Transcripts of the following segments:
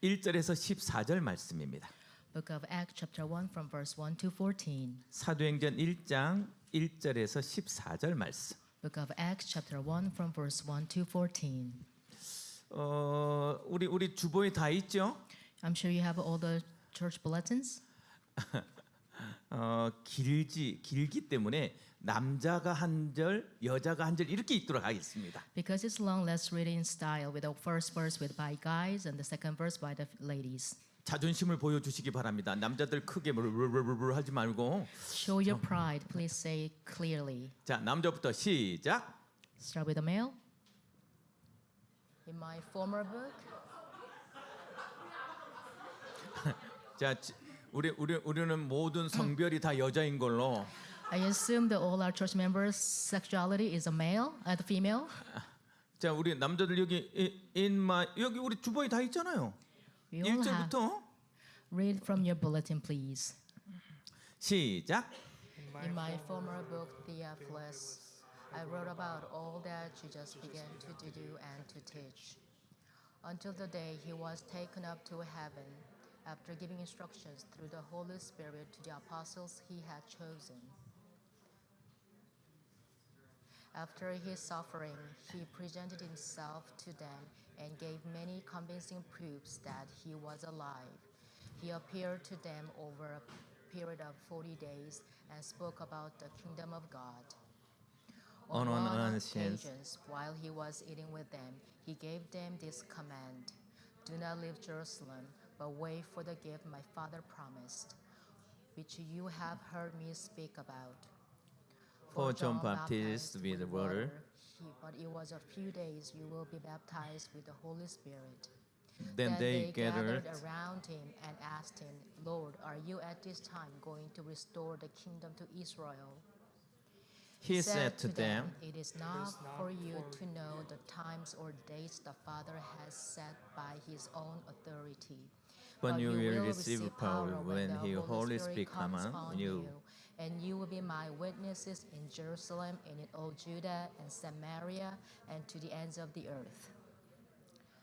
1절에서 14절 말씀입니다. Book of Acts chapter 1 from verse 1 to 14. 사도행전 1장 1절에서 14절 말씀. Book of Acts chapter 1 from verse 1 to 14. 우리 주보에 다 있죠? I'm sure you have all the church bulletins. 길기 때문에 남자가 한 절, 여자가 한 절 이렇게 읽도록 하겠습니다. Because it's long, let's read it in style with the first verse with by guys and the second verse by the ladies. 자존심을 보여주시기 바랍니다. 남자들 크게 하지 말고. Show your pride. Please say clearly. 자, 남자부터 시작. Start with the male. In my former book, 자, 우리는 모든 성별이 다 여자인 걸로. I assume that all our church members' sexuality is a male, the female. 자, 우리 남자들 여기 여기 우리 주보에 다 있잖아요. We all have. 1절부터 Read from your bulletin, please. 시작. In my former book, Theophilus, I wrote about all that Jesus began to do and to teach, until the day he was taken up to heaven, after giving instructions through the Holy Spirit to the apostles he had chosen. After his suffering, he presented himself to them and gave many convincing proofs that he was alive. He appeared to them over a period of 40 days and spoke about the kingdom of God. On one occasion, while he was eating with them, he gave them this command: "Do not leave Jerusalem, but wait for the gift my Father promised, which you have heard me speak about. For John baptized with water, but it was a few days you will be baptized with the Holy Spirit." then they gathered around him and asked him, "Lord, are you at this time going to restore the kingdom to Israel?" He said to them, "It is not for you to know the times or dates the Father has set by his own authority. but you will receive power when the Holy Spirit comes on you. And you will be my witnesses in Jerusalem and in all Judah and Samaria and to the ends of the earth."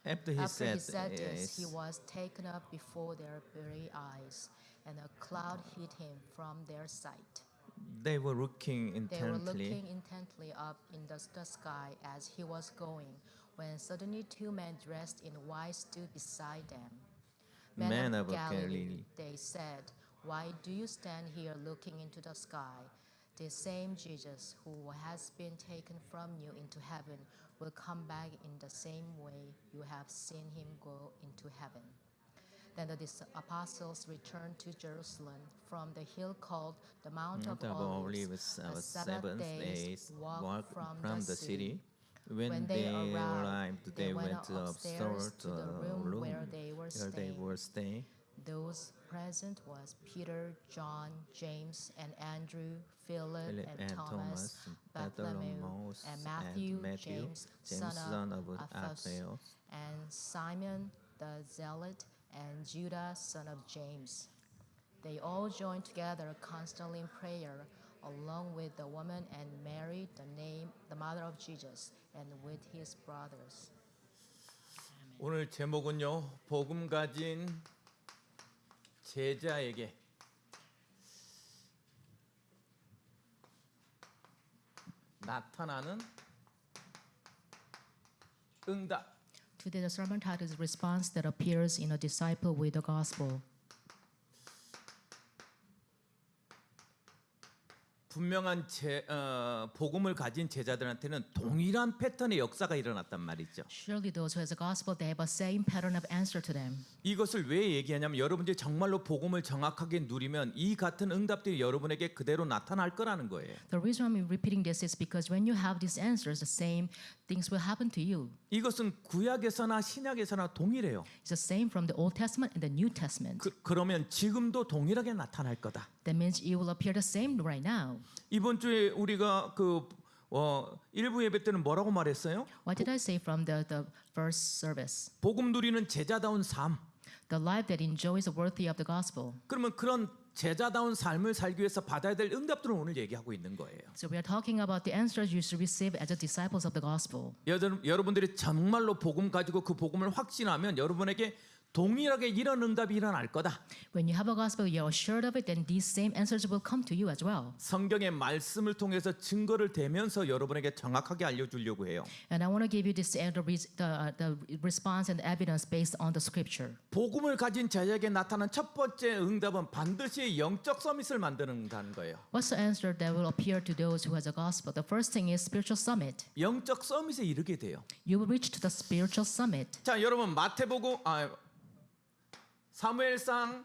After he After he said said this, this, he was taken up before their very eyes, and a cloud hid him from their sight. they were looking They were intently. looking intently up in the sky as he was going, when suddenly two men dressed in white stood beside them. Men of Galilee, they said, "Why do you stand here looking into the sky? The same Jesus who has been taken from you into heaven will come back in the same way you have seen him go into heaven." Then the apostles returned to Jerusalem from the hill called the Mount of Olives, a 7 days walk from the city. When When they they arrived, they went upstairs upstairs to the room where they were staying. Those present was Peter, John, James, and Andrew, Philip, and Thomas, Bartholomew, and Matthew, James, son of Alphaeus, and Simon the Zealot, and Judah, son of James. They all joined together constantly in prayer, along with the woman and Mary, the mother of Jesus, and with his brothers. 오늘 제목은요, 복음 가진 제자에게 나타나는 응답. Today, the sermon title is "Response that Appears in a Disciple with the Gospel." 분명한 복음을 가진 제자들한테는 동일한 패턴의 역사가 일어났단 말이죠. Surely those who has the gospel, they have a same pattern of answer to them. 이것을 왜 얘기하냐면 여러분들이 정말로 복음을 정확하게 누리면 이 같은 응답들이 여러분에게 그대로 나타날 거라는 거예요. The reason I'm repeating this is because when you have these answers, the same things will happen to you. 이것은 구약에서나 신약에서나 동일해요. It's the same from the Old Testament and the New Testament. 그러면 지금도 동일하게 나타날 거다. That means it will appear the same right now. 이번 주에 우리가 일부 예배 때는 뭐라고 말했어요? What did I say from the first service? 복음 누리는 제자다운 삶. The life that enjoys the worthy of the gospel. 그러면 그런 제자다운 삶을 살기 위해서 받아야 될 응답들을 오늘 얘기하고 있는 거예요. So we are talking about the answers you should receive as the disciples of the gospel. 여러분들이 정말로 복음 가지고 그 복음을 확신하면 여러분에게 동일하게 이런 응답이 일어날 거다. When you have a gospel, you're assured of it, then these same answers will come to you as well. 성경의 말씀을 통해서 증거를 대면서 여러분에게 정확하게 알려주려고 해요. And I want to give you this the response and evidence based on the scripture. 복음을 가진 자에게 나타난 첫 번째 응답은 반드시 영적 서밋을 만드는다는 거예요. What's the answer that will appear to those who has a gospel? The first thing is spiritual summit. 영적 서밋에 이르게 돼요. You will reach to the spiritual summit. 자, 여러분 마태복음 사무엘상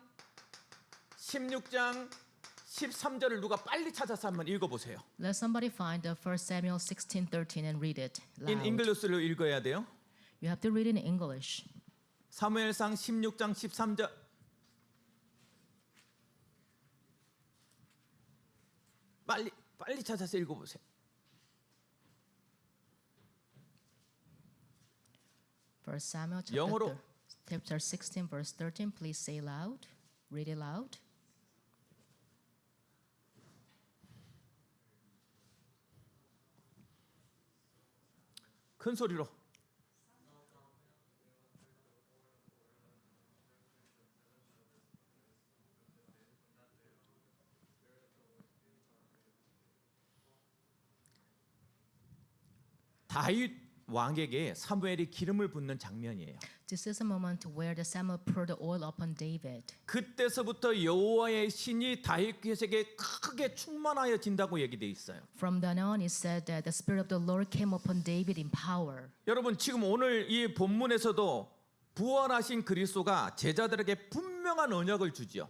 16장 13절을 누가 빨리 찾아서 한번 읽어보세요. Let somebody find the 1 Samuel 16:13 and read it In loud. English로 읽어야 돼요. You have to read it in English. 사무엘상 16장 13절. 빨리 찾아서 읽어보세요. First Samuel 영어로. chapter 16 verse 13. Please say loud. Read it loud. 큰 소리로. 다윗 왕에게 사무엘이 기름을 붓는 장면이에요. This is a moment where the Samuel poured the oil upon David. 그때서부터 여호와의 신이 다윗에게 크게 충만하여진다고 얘기돼 있어요. From then on, it said that the Spirit of the Lord came upon David in power. 여러분 지금 오늘 이 본문에서도 부활하신 그리스도가 제자들에게 분명한 언약을 주지요.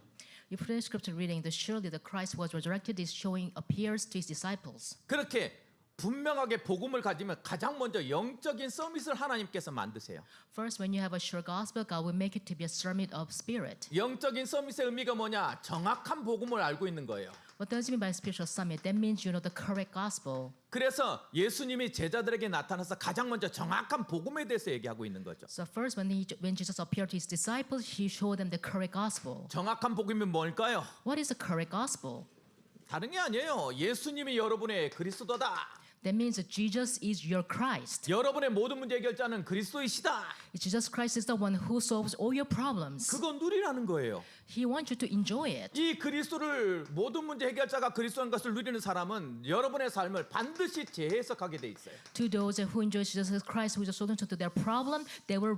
If you read scripture reading, that surely the Christ was resurrected is showing appears to his disciples. 그렇게 분명하게 복음을 가지면 가장 먼저 영적인 서밋을 하나님께서 만드세요. First, when you have a sure gospel, God will make it to be a summit of spirit. 영적인 서밋의 의미가 뭐냐? 정확한 복음을 알고 있는 거예요. What does it mean by spiritual summit? That means you know the correct gospel. 그래서 예수님이 제자들에게 나타나서 가장 먼저 정확한 복음에 대해서 얘기하고 있는 거죠. So first, when Jesus appeared to his disciples, he showed them the correct gospel. 정확한 복음이 뭘까요? What is the correct gospel? 다른 게 아니에요. 예수님이 여러분의 그리스도다. That means that Jesus is your Christ. 여러분의 모든 문제 해결자는 그리스도이시다. Jesus Christ is the one who solves all your problems. 그거 누리라는 거예요. He wants you to enjoy it. 이 그리스도를 모든 문제 해결자가 그리스도인 것을 누리는 사람은 여러분의 삶을 반드시 재해석하게 돼 있어요. To those who enjoy Jesus Christ, who is a solution to their problem, they will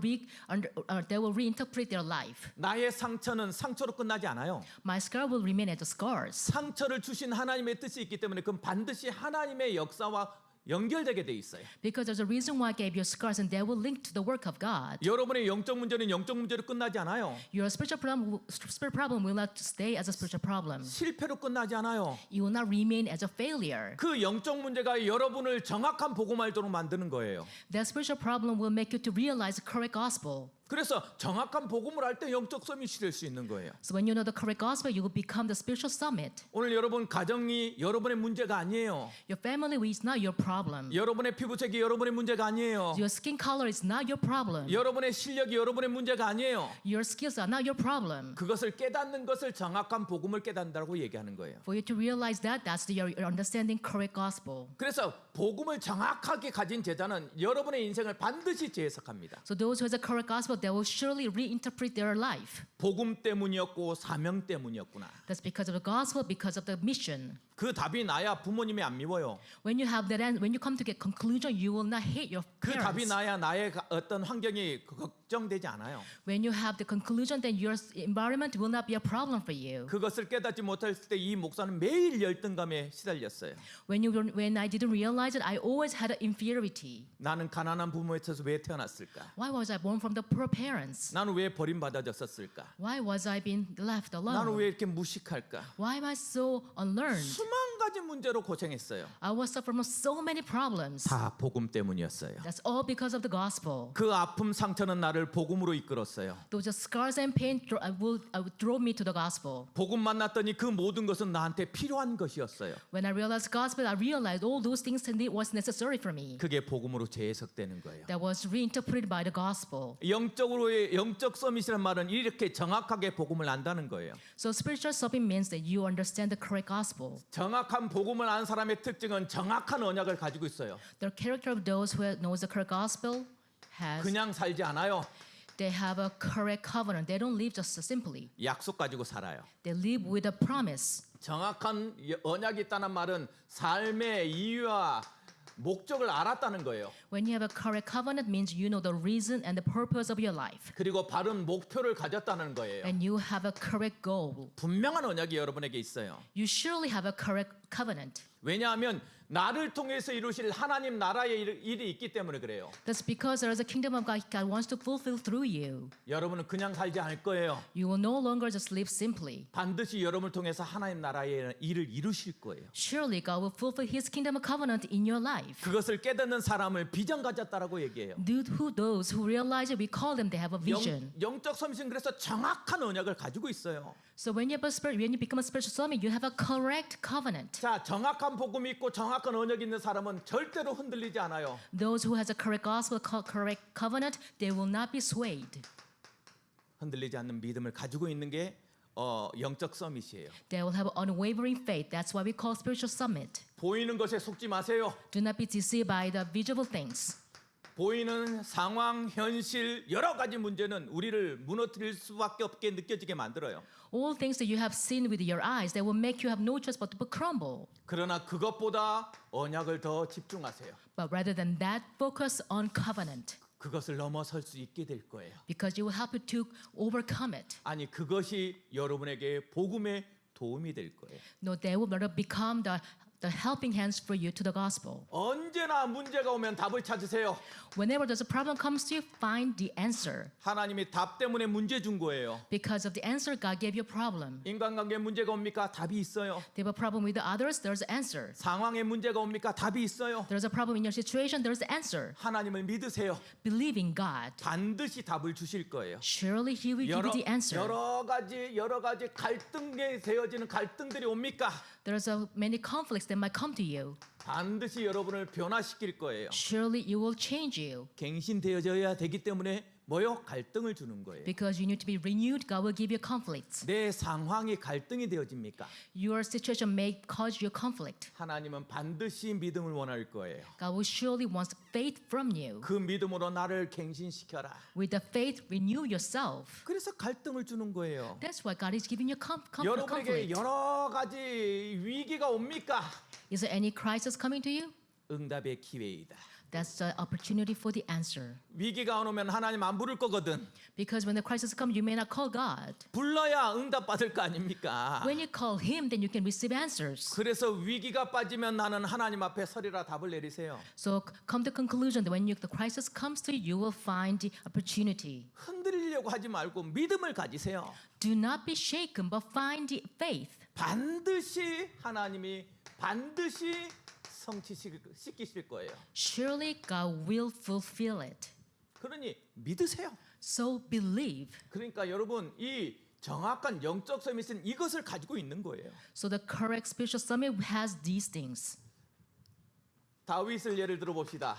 reinterpret their life. 나의 상처는 상처로 끝나지 않아요. My scar will remain as the scars. 상처를 주신 하나님의 뜻이 있기 때문에 그건 반드시 하나님의 역사와 연결되게 돼 있어요. Because there's a reason why I gave you scars, and they will link to the work of God. 여러분의 영적 문제는 영적 문제로 끝나지 않아요. Your spiritual problem will not stay as a spiritual problem. 실패로 끝나지 않아요. You will not remain as a failure. 그 영적 문제가 여러분을 정확한 복음 알도록 만드는 거예요. That spiritual problem will make you to realize the correct gospel. 그래서 정확한 복음을 알 때 영적 서밋이 될 수 있는 거예요. So when you know the correct gospel, you will become the spiritual summit. 오늘 여러분 가정이 여러분의 문제가 아니에요. Your family is not your problem. 여러분의 피부색이 여러분의 문제가 아니에요. Your skin color is not your problem. 여러분의 실력이 여러분의 문제가 아니에요. Your skills are not your problem. 그것을 깨닫는 것을 정확한 복음을 깨닫는다고 얘기하는 거예요. For you to realize that, that's your understanding correct gospel. 그래서 복음을 정확하게 가진 제자는 여러분의 인생을 반드시 재해석합니다. So those who has a correct gospel, they will surely reinterpret their life. 복음 때문이었고 사명 때문이었구나. That's because of the gospel, because of the mission. 그 답이 나야 부모님이 안 미워요. When you have that end, when you come to get conclusion, you will not hate your 그 답이 parents. 나야 나의 어떤 환경이 걱정되지 않아요. When you have the conclusion, then your environment will not be a problem for you. 그것을 깨닫지 못했을 때 이 목사는 매일 열등감에 시달렸어요. When I didn't realize it, I always had an inferiority. 나는 가난한 부모에서 왜 태어났을까? Why was I born from the poor parents? 나는 왜 버림받아졌었을까? Why was I being left 나는 alone? 왜 이렇게 무식할까? Why am I so unlearned? 수만 가지 문제로 고생했어요. I was suffering from so many problems. 다 복음 때문이었어요. That's all because of the gospel. 그 아픔 상처는 나를 복음으로 이끌었어요. Those scars and pain drove me to the gospel. 복음 만났더니 그 모든 것은 나한테 필요한 것이었어요. When I realized gospel, I realized all those things was necessary for me. 그게 복음으로 재해석되는 거예요. That was reinterpreted by the gospel. 영적으로의 영적 서밋이란 말은 이렇게 정확하게 복음을 안다는 거예요. So spiritual summit means that you understand the correct gospel. 정확한 복음을 아는 사람의 특징은 정확한 언약을 가지고 있어요. The character of those who knows the correct gospel has 그냥 살지 않아요. They have a correct covenant. They don't live just simply. 약속 가지고 살아요. They live with a promise. 정확한 언약이 있다는 말은 삶의 이유와 목적을 알았다는 거예요. When you have a correct covenant means you know the reason and the purpose of your life. 그리고 바른 목표를 가졌다는 거예요. And you have a correct goal. 분명한 언약이 여러분에게 있어요. You surely have a correct covenant. 왜냐하면 나를 통해서 이루실 하나님 나라의 일이 있기 때문에 그래요. That's because there is a kingdom of God God wants to fulfill through you. 여러분은 그냥 살지 않을 거예요. You will no longer just live simply. 반드시 여러분을 통해서 하나님 나라의 일을 이루실 거예요. Surely God will fulfill His kingdom of covenant in your life. 그것을 깨닫는 사람을 비전 가졌다라고 얘기해요. Those who realize it, we call them they have a vision. 영적 섬신 그래서 정확한 언약을 가지고 있어요. So when you become a spiritual summit, you have a correct covenant. 자, 정확한 복음이 있고 정확한 언약이 있는 사람은 절대로 흔들리지 않아요. Those who has a correct gospel, correct covenant, they will not be swayed. 흔들리지 않는 믿음을 가지고 있는 게 영적 서밋이에요. They will have unwavering faith. That's why we call spiritual summit. 보이는 것에 속지 마세요. Do not be deceived by the visible things. 보이는 상황, 현실, 여러 가지 문제는 우리를 무너뜨릴 수밖에 없게 느껴지게 만들어요. All things that you have seen with your eyes, they will make you have no choice but to crumble. 그러나 그것보다 언약을 더 집중하세요. But rather than that, focus on covenant. 그것을 넘어설 수 있게 될 거예요. Because you will help you to overcome it. 아니 그것이 여러분에게 복음의 도움이 될 거예요. No, they will rather become the helping hands for you to the gospel. 언제나 문제가 오면 답을 찾으세요. Whenever there's a problem comes to you, find the answer. 하나님이 답 때문에 문제 준 거예요. Because of the answer, God gave you a problem. 인간관계에 문제가 옵니까? 답이 있어요. They have a problem with the others, there's an answer. 상황에 문제가 옵니까? 답이 있어요. There's a problem in your situation, there's an answer. 하나님을 믿으세요. Believe in God. 반드시 답을 주실 거예요. Surely He will give you the answer. 여러 가지 갈등에 세워지는 갈등들이 옵니까? There's many conflicts that might come to you. 반드시 여러분을 변화시킬 거예요. Surely it will change you. 갱신되어져야 되기 때문에 뭐요? 갈등을 주는 거예요. Because you need to be renewed, God will give you conflicts. 내 상황이 갈등이 되어집니까? Your situation may cause you conflict. 하나님은 반드시 믿음을 원할 거예요. God will surely want faith from you. 그 믿음으로 나를 갱신시켜라. With the faith, renew yourself. 그래서 갈등을 주는 거예요. That's why God is giving you 여러분에게 conflict. 여러 가지 위기가 옵니까? Is there any crisis coming to you? 응답의 기회이다. That's the opportunity for the answer. 위기가 오면 하나님 안 부를 거거든. Because when the crisis comes, you may not call God. 불러야 응답 받을 거 아닙니까? When you call Him, then you can receive answers. 그래서 위기가 빠지면 나는 하나님 앞에 서리라 답을 내리세요. So come to the conclusion that when the crisis comes to you, you will find the opportunity. 흔들리려고 하지 말고 믿음을 가지세요. Do not be shaken, but find the faith. 반드시 하나님이 반드시 성취시키실 거예요. Surely God will fulfill it. 그러니 믿으세요. So believe. 그러니까 여러분 이 정확한 영적 서밋은 이것을 가지고 있는 거예요. So the correct spiritual summit has these things. 다윗을 예를 들어 봅시다.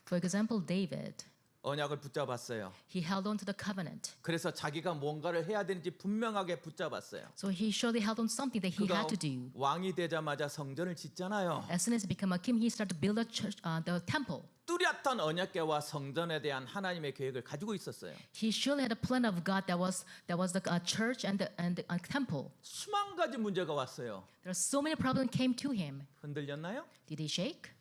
For example, David, 언약을 붙잡았어요. he held on to the covenant. 그래서 자기가 뭔가를 해야 되는지 분명하게 붙잡았어요. So he surely held on to something that he 그가 had to do. 왕이 되자마자 성전을 짓잖아요. As soon as he became a king, he started to build a church, the temple. 뚜렷한 언약궤와 성전에 대한 하나님의 계획을 가지고 있었어요. He surely had a plan of God that was the church and the temple. 수만 가지 문제가 왔어요. There are so many problems came to him. 흔들렸나요? Did he shake?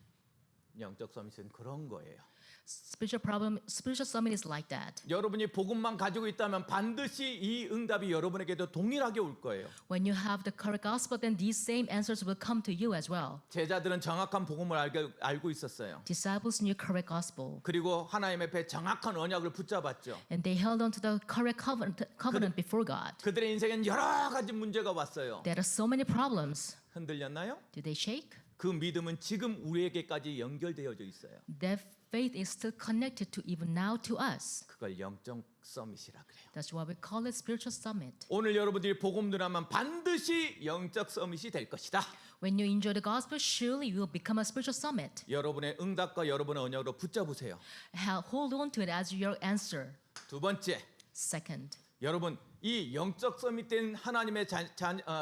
영적 서밋은 그런 거예요. Spiritual summit is like that. 여러분이 복음만 가지고 있다면 반드시 이 응답이 여러분에게도 동일하게 올 거예요. When you have the correct gospel, then these same answers will come to you as well. 제자들은 정확한 복음을 알고 있었어요. Disciples knew correct gospel, 그리고 하나님 앞에 정확한 언약을 붙잡았죠. and they held on to the correct covenant before God. 그들의 인생엔 여러 가지 문제가 왔어요. There are so many problems. 흔들렸나요? Did they shake? 그 믿음은 지금 우리에게까지 연결되어져 있어요. Their faith is still connected to even now to us. 그걸 영적 서밋이라 그래요. That's why we call it spiritual summit. 오늘 여러분들이 복음 들으면 반드시 영적 서밋이 될 것이다. When you enjoy the gospel, surely you will become a spiritual summit. 여러분의 응답과 여러분의 언약으로 붙잡으세요. Hold on to it as your answer. 두 번째, Second, 여러분 이 영적 서밋된 하나님의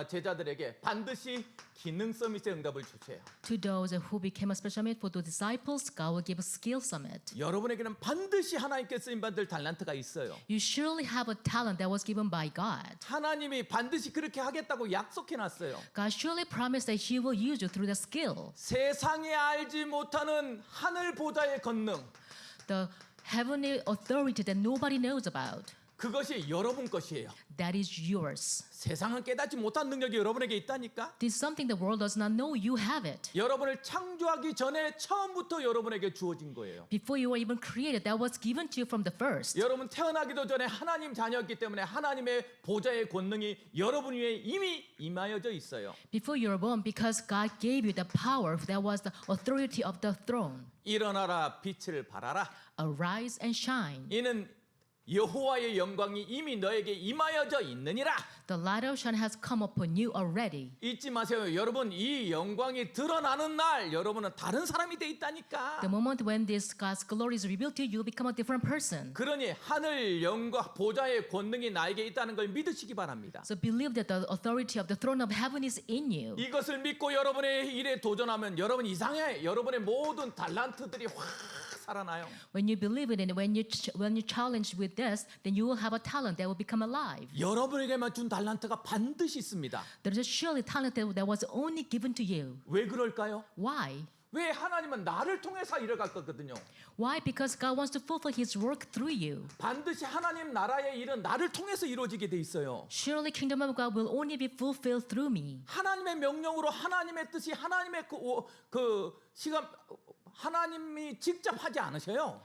제자들에게 반드시 기능 서밋의 응답을 주세요. To those who became a special summit for the disciples, God will give a skill summit. 여러분에게는 반드시 하나님께 쓰임 받을 달란트가 있어요. You surely have a talent that was given by God. 하나님이 반드시 그렇게 하겠다고 약속해 놨어요. God surely promised that He will use you through the skill. 세상에 알지 못하는 하늘 보좌의 권능, The heavenly authority that nobody knows about. 그것이 여러분 것이에요. That is yours. 세상은 깨닫지 못한 능력이 여러분에게 있다니까. This is something the world does not know. You have it. 여러분을 창조하기 전에 처음부터 여러분에게 주어진 거예요. Before you were even created, that was given to you from the first. 여러분 태어나기도 전에 하나님 자녀였기 때문에 하나님의 보좌의 권능이 여러분 위에 이미 임하여져 있어요. Before you were born, because God gave you the power that was the authority of the throne. 일어나라 빛을 발하라. Arise and shine. 이는 여호와의 영광이 이미 너에게 임하여져 있느니라. The light of shine has come upon you already. 잊지 마세요. 여러분 이 영광이 드러나는 날 여러분은 다른 사람이 돼 있다니까. The moment when this God's glory is revealed to you, you become a different person. 그러니 하늘 영광 보좌의 권능이 나에게 있다는 걸 믿으시기 바랍니다. So believe that the authority of the throne of heaven is in you. 이것을 믿고 여러분의 일에 도전하면 여러분 이상해. 여러분의 모든 달란트들이 확 살아나요. When you believe it and when you challenge with this, then you will have a talent that will become alive. 여러분에게만 준 달란트가 반드시 있습니다. There is surely talent that was only given to you. 왜 그럴까요? Why? 왜 하나님은 나를 통해서 일어갈 거거든요. Why? Because God wants to fulfill His work through you. 반드시 하나님 나라의 일은 나를 통해서 이루어지게 돼 있어요. Surely kingdom of God will only be fulfilled through me. 하나님의 명령으로 하나님의 뜻이 하나님의 그 시간 하나님이 직접 하지 않으셔요.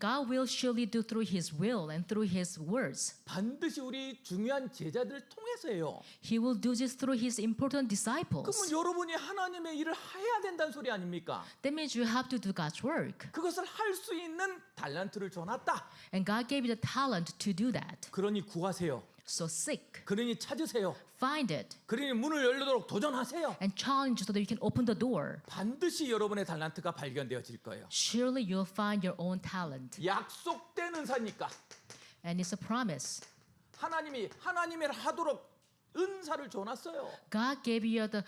God will surely do through His will and through His words. 반드시 우리 중요한 제자들을 통해서요. He will do this through His important disciples. 그러면 여러분이 하나님의 일을 해야 된다는 소리 아닙니까? That means you have to do God's work. 그것을 할 수 있는 달란트를 줘놨다. And God gave you the talent to do that. 그러니 구하세요. So seek, 그러니 찾으세요. find it, 그러니 문을 열도록 도전하세요. and challenge so that you can open the door. 반드시 여러분의 달란트가 발견되어질 거예요. Surely you'll find your own talent. 약속된 은사니까 And it's a promise. 하나님이 하나님의 하도록 은사를 줘놨어요. God gave you the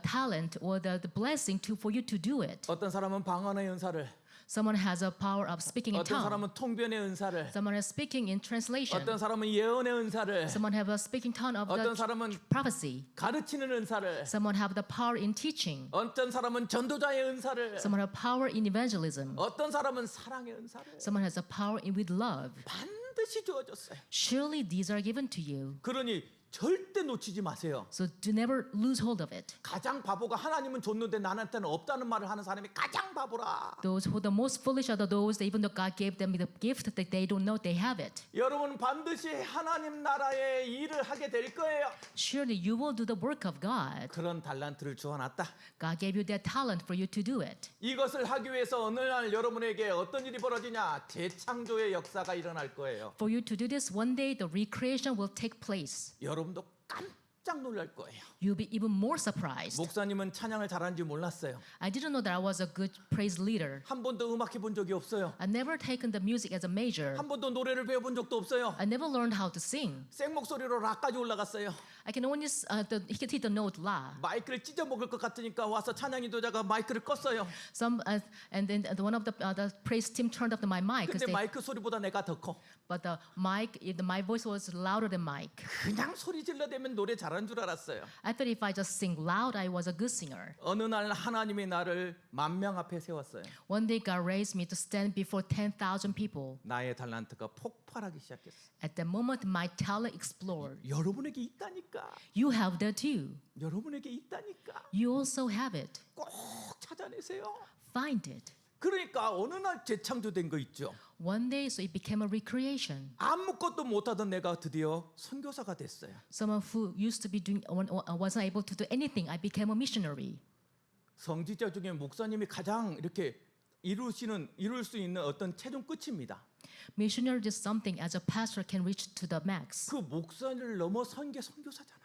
talent or the blessing for you to do it. 어떤 사람은 방언의 은사를, Someone has a power of speaking in 어떤 tongue. 사람은 통변의 은사를, Someone has speaking in translation. 어떤 사람은 예언의 은사를, Someone have a speaking tongue of 어떤 the 사람은 prophecy. 가르치는 은사를, Someone have the power in teaching. 어떤 사람은 전도자의 은사를, Someone have power in evangelism. 어떤 사람은 사랑의 은사를 Someone has a power with love. 반드시 주어졌어요. Surely these are given to you. 그러니 절대 놓치지 마세요. So do never lose hold of it. 가장 바보가 하나님은 줬는데 나한테는 없다는 말을 하는 사람이 가장 바보라. Those who are the most foolish are those that even though God gave them the gift that they don't know they have it. 여러분 반드시 하나님 나라의 일을 하게 될 거예요. Surely you will do the work of God. 그런 달란트를 주어놨다. God gave you that talent for you to do it. 이것을 하기 위해서 어느 날 여러분에게 어떤 일이 벌어지냐? 재창조의 역사가 일어날 거예요. For you to do this, one day the recreation will take place. 여러분도 깜짝 놀랄 거예요. You'll be even more surprised. 목사님은 찬양을 잘하는지 몰랐어요. I didn't know that I was a good praise leader. 한 번도 음악해 본 적이 없어요. I never taken the music as a major. 한 번도 노래를 배워본 적도 없어요. I never learned how to sing. 생목소리로 락까지 올라갔어요. I can only hit the note la. 마이크를 찢어 먹을 것 같으니까 와서 찬양 인도자가 마이크를 껐어요. And then one of the praise team turned up my mic. 근데 마이크 소리보다 내가 더 커. But my voice was louder than mic. 그냥 소리 질러대면 노래 잘하는 줄 알았어요. I thought if I just sing loud, I was a good singer. 어느 날 하나님이 나를 10,000명 앞에 세웠어요. One day God raised me to stand before 10,000 people. 나의 달란트가 폭발하기 시작했어. At that moment, my talent exploded. 여러분에게 있다니까. You have that too. 여러분에게 있다니까. You also have it. 꼭 찾아내세요. Find it. 그러니까 어느 날 재창조된 거 있죠. One day, so it became a recreation. 아무것도 못하던 내가 드디어 선교사가 됐어요. Someone who used to be doing wasn't able to do anything, I became a missionary. 성지자 중에 목사님이 가장 이렇게 이룰 수 있는 어떤 최종 끝입니다. Missionary is something as a pastor can reach to the max. 그 목사를 넘어선 게 선교사잖아요.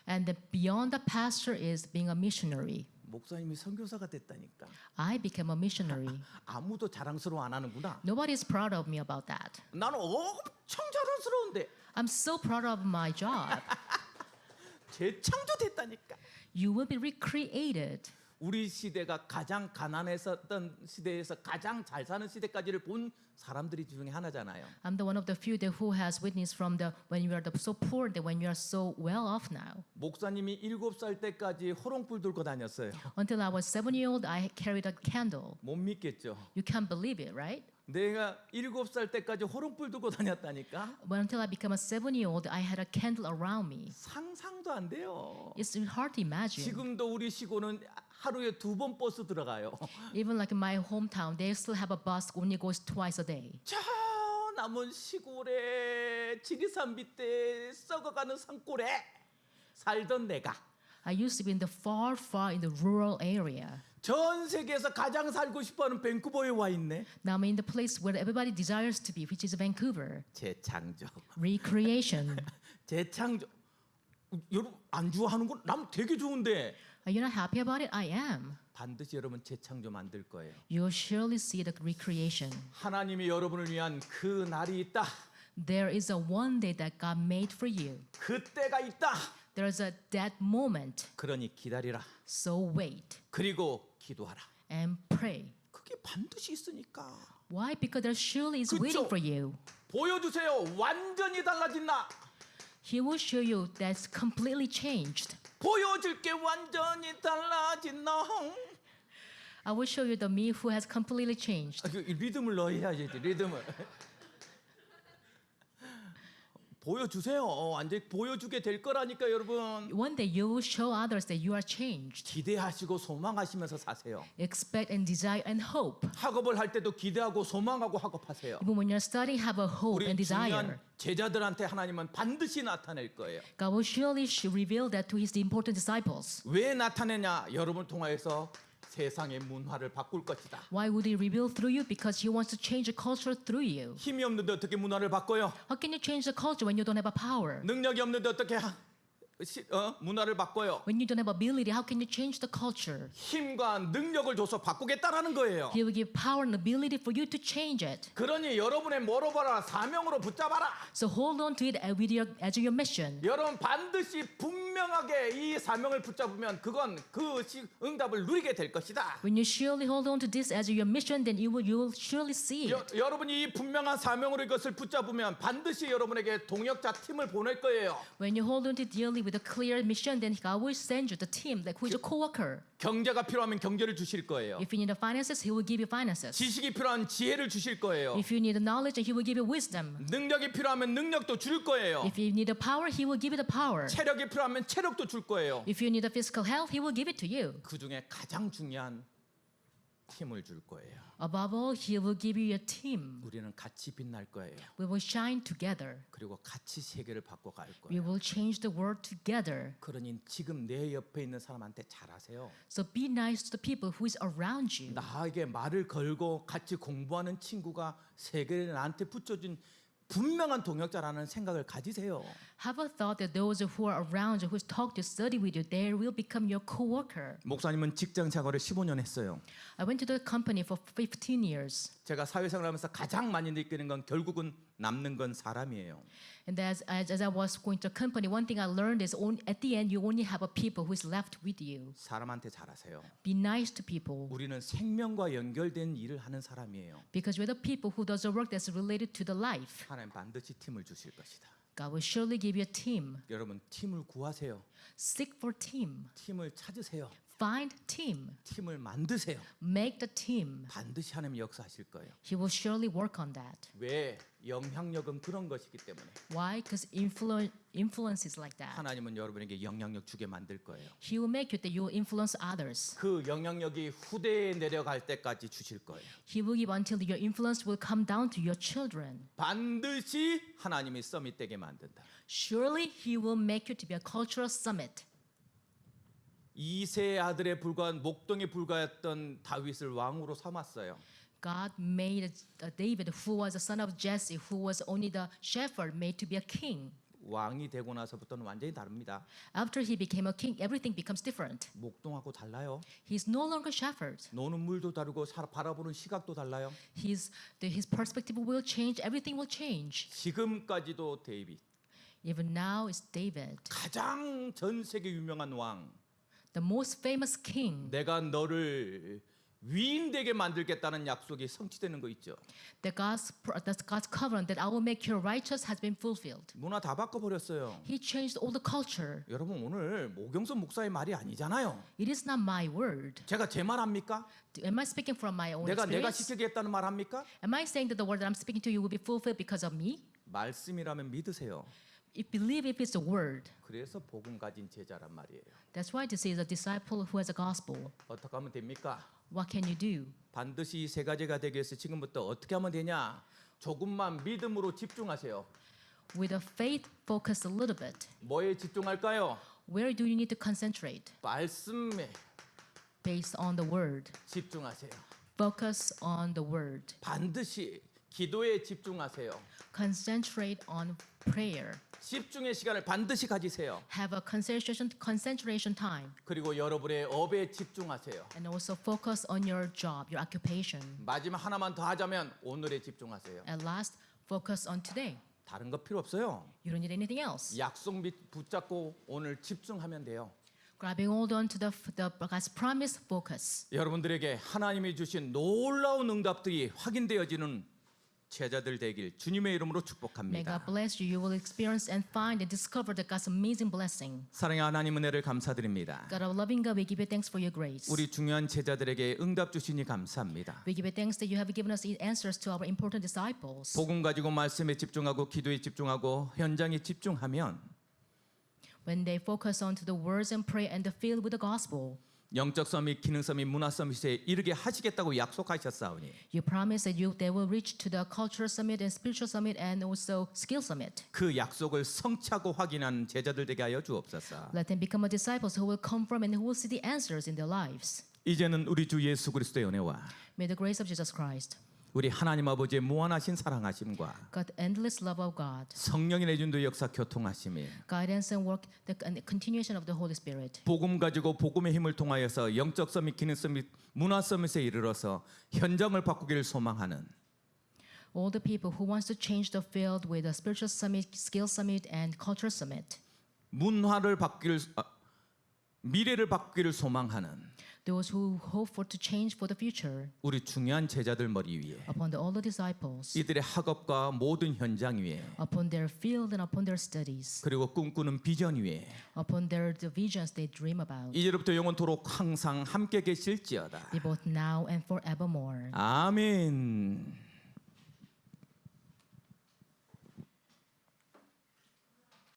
And beyond the pastor is being a missionary. 목사님이 선교사가 됐다니까. I became a missionary. 아무도 자랑스러워 안 하는구나. Nobody is proud of me about that. 나는 엄청 자랑스러운데. I'm so proud of my job. 재창조됐다니까. You will be recreated. 우리 시대가 가장 가난했었던 시대에서 가장 잘 사는 시대까지를 본 사람들이 중에 하나잖아요. I'm the one of the few that who has witnessed from the when you are so poor that when you are so well off now. 목사님이 7살 때까지 호롱불 들고 다녔어요. Until I was 7-year-old, I carried a candle. 못 믿겠죠. You can't believe it, right? 내가 7살 때까지 호롱불 들고 다녔다니까. But until I became a 7-year-old, I had a candle around me. 상상도 안 돼요. It's hard to imagine. 지금도 우리 시골은 하루에 2번 버스 들어가요. Even like in my hometown, they still have a bus only goes twice a day. 저 남은 시골에 지리산 밑에 썩어가는 산골에 살던 내가 I used to be in the far in the rural area. 전 세계에서 가장 살고 싶어하는 밴쿠버에 와 있네. Now I'm in the place where everybody desires to be, which is Vancouver. 재창조. Recreation. 재창조. 여러분 안주하는 건 남 되게 좋은데 Are you not happy about it? I am. 반드시 여러분 재창조 만들 거예요. You will surely see the recreation. 하나님이 여러분을 위한 그 날이 있다. There is a one day that God made for you. 그때가 있다. There's a that moment. 그러니 기다리라. So wait 그리고 기도하라. and pray. 그게 반드시 있으니까. Why? Because there surely is 그쵸? waiting for you. 보여주세요. 완전히 달라진 나. He will show you that's completely changed. 보여줄게 완전히 달라진 나. I will show you the me who has completely changed. 그 리듬을 넣어야지 리듬을. 보여주세요. 완전히 보여주게 될 거라니까 여러분. One day you will show others that you are changed. 기대하시고 소망하시면서 사세요. Expect and desire and hope. 학업을 할 때도 기대하고 소망하고 학업하세요. Even when you're studying, have a hope 우리 and desire. 중요한 제자들한테 하나님은 반드시 나타낼 거예요. God will surely reveal that to His important disciples. 왜 나타내냐? 여러분을 통하여서 세상의 문화를 바꿀 것이다. Why would He reveal through you? Because He wants to change the culture through you. 힘이 없는데 어떻게 문화를 바꿔요? How can you change the culture when you don't have a power? 능력이 없는데 어떻게 문화를 바꿔요? When you don't have ability, how can you change the culture? 힘과 능력을 줘서 바꾸겠다라는 거예요. He will give power and ability for you to change it. 그러니 여러분의 뭐로 봐라 사명으로 붙잡아라. So hold on to it as your mission. 여러분 반드시 분명하게 이 사명을 붙잡으면 그건 그 응답을 누리게 될 것이다. When you surely hold on to this as your mission, then you will surely see it. 여러분이 이 분명한 사명으로 이것을 붙잡으면 반드시 여러분에게 동역자 팀을 보낼 거예요. When you hold on to dearly with a clear mission, then God will send you the team, like who is your co-worker. 경제가 필요하면 경제를 주실 거예요. If you need the finances, He will give you finances. 지식이 필요한 지혜를 주실 거예요. If you need the knowledge, He will give you wisdom. 능력이 필요하면 능력도 줄 거예요. If you need the power, He will give you the power. 체력이 필요하면 체력도 줄 거예요. If you need the physical health, He will give it to you. 그 중에 가장 중요한 팀을 줄 거예요. Above all, He will give you a team. 우리는 같이 빛날 거예요. We will shine together. 그리고 같이 세계를 바꿔갈 We 거예요. will change the world together. 그러니 지금 내 옆에 있는 사람한테 잘하세요. So be nice to the people who is around you. 나에게 말을 걸고 같이 공부하는 친구가 세계를 나한테 붙여준 분명한 동역자라는 생각을 가지세요. Have a thought that those who are around you, who talk to study with you, they will become your co-worker. 목사님은 직장 생활을 15년 했어요. I went to the company for 15 years. 제가 사회생활하면서 가장 많이 느끼는 건 결국은 남는 건 사람이에요. And as I was going to the company, one thing I learned is at the end, you only have a people who is left with you. 사람한테 잘하세요. Be nice to people. 우리는 생명과 연결된 일을 하는 사람이에요. Because we're the people who does the work that's related to the life. 하나님 반드시 팀을 주실 것이다. God will surely give you a team. 여러분 팀을 구하세요. Seek for team. 팀을 찾으세요. Find team. 팀을 만드세요. Make the team. 반드시 하나님 역사하실 거예요. He will surely work on that. 왜? 영향력은 그런 것이기 때문에. Why? Because influence is like that. 하나님은 여러분에게 영향력 주게 만들 거예요. He will make you that you will influence others. 그 영향력이 후대에 내려갈 때까지 주실 거예요. He will give until your influence will come down to your children. 반드시 하나님이 서밋되게 만든다. Surely He will make you to be a cultural summit. 2세 아들에 불과한 목동에 불과했던 다윗을 왕으로 삼았어요. God made David, who was the son of Jesse, who was only the shepherd, made to be a king. 왕이 되고 나서부터는 완전히 다릅니다. After he became a king, everything becomes different. 목동하고 달라요. He's no longer shepherd. 노는 물도 다르고 바라보는 시각도 달라요. His perspective will change. Everything will change. 지금까지도 데이빗 Even now it's David, 가장 전 세계 유명한 왕. the most famous king. 내가 너를 위인되게 만들겠다는 약속이 성취되는 거 있죠. God's covenant that I will make you righteous has been fulfilled. 문화 다 바꿔버렸어요. He changed all the culture. 여러분 오늘 모경선 목사의 말이 아니잖아요. It is not my word. 제가 제 말 합니까? Am I speaking from my own 내가 experience? 시키겠다는 말 합니까? Am I saying that the word that I'm speaking to you will be fulfilled because of me? 말씀이라면 믿으세요. Believe if it's a word. 그래서 복음 가진 제자란 말이에요. That's why this is a disciple who has a gospel. 어떻게 하면 됩니까? What can you do? 반드시 이 세 가지가 되기 위해서 지금부터 어떻게 하면 되냐? 조금만 믿음으로 집중하세요. With a faith, focus a little bit. 뭐에 집중할까요? Where do you need to concentrate? 말씀에 Based on the word. 집중하세요. Focus on the word. 반드시 기도에 집중하세요. Concentrate on prayer. 집중의 시간을 반드시 가지세요. Have a concentration time. 그리고 여러분의 업에 집중하세요. And also focus on your job, your occupation. 마지막 하나만 더 하자면 오늘에 집중하세요. At last, focus on today. 다른 거 필요 없어요. You don't need anything else. 약속 붙잡고 오늘 집중하면 돼요. Grabbing hold on to the God's promise, focus. 여러분들에게 하나님이 주신 놀라운 응답들이 확인되어지는 제자들 되길 주님의 이름으로 May 축복합니다. God bless you. You will experience and find and discover the God's amazing blessing. 사랑의 하나님 은혜를 감사드립니다. God, our loving God, we give you thanks for your grace. 우리 중요한 제자들에게 응답 주시니 감사합니다. We give you thanks that you have given us answers to our important disciples. 복음 가지고 말씀에 집중하고 기도에 집중하고 현장에 집중하면 When they focus on to the words and pray and the field with the gospel, 영적 서밋, 기능 서밋, 문화 서밋에 이르게 하시겠다고 약속하셨사오니 you promise that they will reach to the cultural summit and spiritual summit and also skill summit. 그 약속을 성취하고 확인하는 제자들 되게 하여 주옵소서. Let them become a disciples who will confirm and who will see the answers in their lives. 이제는 우리 주 예수 그리스도의 은혜와 May the grace of Jesus Christ, 우리 하나님 아버지의 무한하신 사랑하심과 God, endless love of God, 성령의 내준도 역사 교통하심이 guidance and work, and the continuation of the Holy Spirit. 복음 가지고 복음의 힘을 통하여서 영적 서밋, 기능 서밋, 문화 서밋에 이르러서 현장을 바꾸기를 소망하는 All the people who wants to change the field with a spiritual summit, skill summit, and cultural summit. 문화를 바꾸기를 미래를 바꾸기를 소망하는 Those who hope for to change for the future. 우리 중요한 제자들 머리 위에 Upon all the disciples. 이들의 학업과 모든 현장 위에 Upon their field and upon their studies. 그리고 꿈꾸는 비전 위에 Upon the visions they dream about. 이제부터 영원토록 항상 함께 계실지어다. Be both now and forevermore. 아멘.